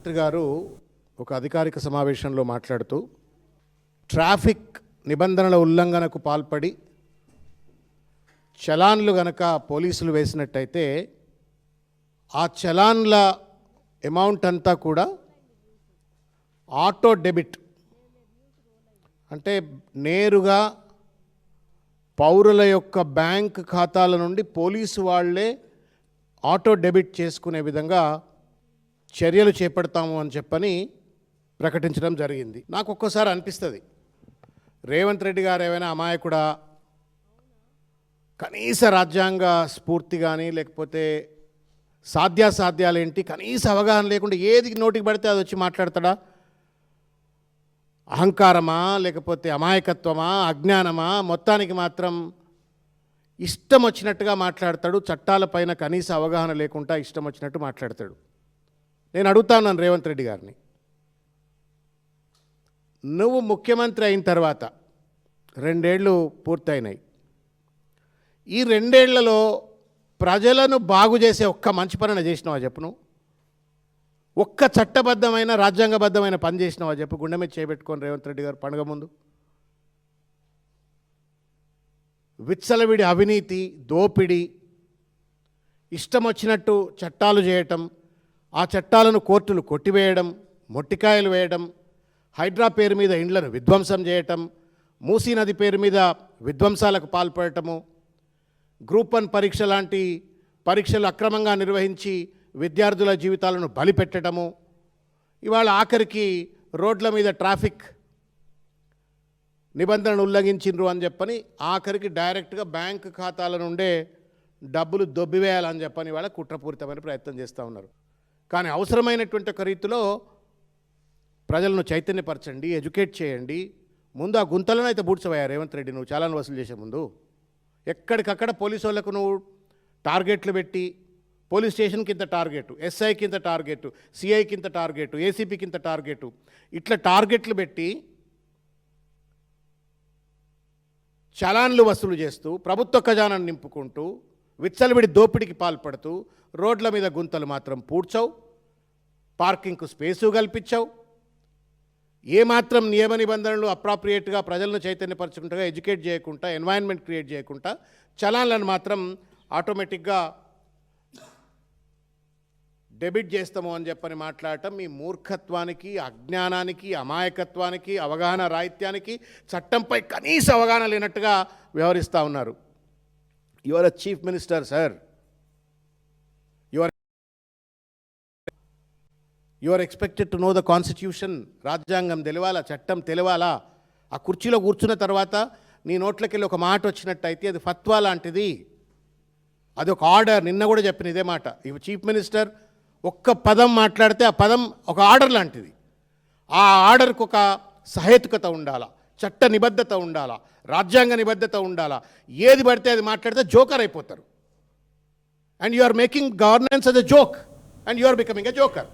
Collector గారు ఒక అధికారిక సమావేశంలో మాట్లాడుతూ ట్రాఫిక్ నిబంధనల ఉల్లంఘనకు పాల్పడి చలాన్లు గనక పోలీసులు వేసినట్టయితే ఆ చలాన్ల అమౌంట్ అంతా కూడా ఆటో డెబిట్ అంటే నేరుగా పౌరుల యొక్క బ్యాంక్ ఖాతాల నుండి పోలీసు వాళ్ళే ఆటో డెబిట్ చేసుకునే విధంగా చర్యలు చేపడతాము అని చెప్పని ప్రకటించడం జరిగింది. నాకు ఒక్కోసారి అనిపిస్తుంది, రేవంత్ రెడ్డి గారు ఏమైనా అమాయకుడా, కనీస రాజ్యాంగ స్ఫూర్తి కానీ లేకపోతే సాధ్యాసాధ్యాలేంటి కనీస అవగాహన లేకుండా ఏది నోటికి పడితే అది వచ్చి మాట్లాడతాడా? అహంకారమా లేకపోతే అమాయకత్వమా అజ్ఞానమా? మొత్తానికి మాత్రం ఇష్టం వచ్చినట్టుగా మాట్లాడతాడు. చట్టాలపైన కనీస అవగాహన లేకుండా ఇష్టం వచ్చినట్టు మాట్లాడతాడు. నేను అడుగుతాను రేవంత్ రెడ్డి గారిని, నువ్వు ముఖ్యమంత్రి అయిన తర్వాత 2 ఏళ్ళు పూర్తయినాయి. ఈ 2 ఏళ్లలో ప్రజలను బాగు చేసే ఒక్క మంచి పనిని చేసినావా చెప్పు? నువ్వు ఒక్క చట్టబద్ధమైన రాజ్యాంగబద్ధమైన పని చేసినావా చెప్పు? గుండె మీద చేయబెట్టుకొని రేవంత్ రెడ్డి గారు పండుగ ముందు విచ్చలవిడి అవినీతి, దోపిడీ, ఇష్టం వచ్చినట్టు చట్టాలు చేయటం, ఆ చట్టాలను కోర్టులు కొట్టివేయడం, మొట్టికాయలు వేయడం, హైడ్రా పేరు మీద ఇండ్లను విధ్వంసం చేయటం, మూసీ నది పేరు మీద విధ్వంసాలకు పాల్పడటము, గ్రూప్ 1 పరీక్ష లాంటి పరీక్షలు అక్రమంగా నిర్వహించి విద్యార్థుల జీవితాలను బలిపెట్టడము, ఇవాళ ఆఖరికి రోడ్ల మీద ట్రాఫిక్ నిబంధనలు ఉల్లంఘించిండ్రు అని చెప్పని ఆఖరికి డైరెక్ట్గా బ్యాంక్ ఖాతాల నుండే డబ్బులు దొబ్బివేయాలని చెప్పని వాళ్ళ కుట్రపూరితమైన ప్రయత్నం చేస్తూ ఉన్నారు. కానీ అవసరమైనటువంటి ఒక రీతిలో ప్రజలను చైతన్యపరచండి, ఎడ్యుకేట్ చేయండి. ముందు ఆ గుంతలను అయితే బూడ్చవయ్యా రేవంత్ రెడ్డి, నువ్వు చాలాను వసూలు చేసే ముందు ఎక్కడికక్కడ పోలీసు వాళ్ళకు నువ్వు టార్గెట్లు పెట్టి, పోలీస్ స్టేషన్కి ఇంత టార్గెట్, ఎస్ఐకి ఇంత టార్గెట్, సిఐకి ఇంత టార్గెట్, ఏసీపీకి ఇంత టార్గెట్, ఇట్లా టార్గెట్లు పెట్టి చలాన్లు వసూలు చేస్తూ ప్రభుత్వ ఖజానాను నింపుకుంటూ విచ్చలవిడి దోపిడీకి పాల్పడుతూ రోడ్ల మీద గుంతలు మాత్రం పూడ్చావు, పార్కింగ్కు స్పేసు కల్పించావు. ఏమాత్రం నియమ నిబంధనలు అప్రాప్రియేట్గా ప్రజలను చైతన్యపరచుకుంటా ఎడ్యుకేట్ చేయకుండా, ఎన్వైరన్మెంట్ క్రియేట్ చేయకుండా చలాన్లను మాత్రం ఆటోమేటిక్గా డెబిట్ చేస్తాము అని చెప్పని మాట్లాడటం మీ మూర్ఖత్వానికి, అజ్ఞానానికి, అమాయకత్వానికి, అవగాహన రాహిత్యానికి, చట్టంపై కనీస అవగాహన లేనట్టుగా వ్యవహరిస్తూ ఉన్నారు. You are a chief minister sir, you are expected to know the constitution. రాజ్యాంగం తెలియాలా, చట్టం తెలియాలా. ఆ కుర్చీలో కూర్చున్న తర్వాత నీ నోట్లకెళ్ళి ఒక మాట వచ్చినట్టయితే అది ఫత్వా లాంటిది, అది ఒక ఆర్డర్. నిన్న కూడా చెప్పిన ఇదే మాట. ఈ చీఫ్ మినిస్టర్ ఒక్క పదం మాట్లాడితే ఆ పదం ఒక ఆర్డర్ లాంటిది. ఆ ఆర్డర్కు ఒక సహేతుకత ఉండాలా, చట్ట నిబద్ధత ఉండాలా, రాజ్యాంగ నిబద్ధత ఉండాలా. ఏది పడితే అది మాట్లాడితే జోకర్ అయిపోతారు. And you are making governance as a joke and you are becoming a joker.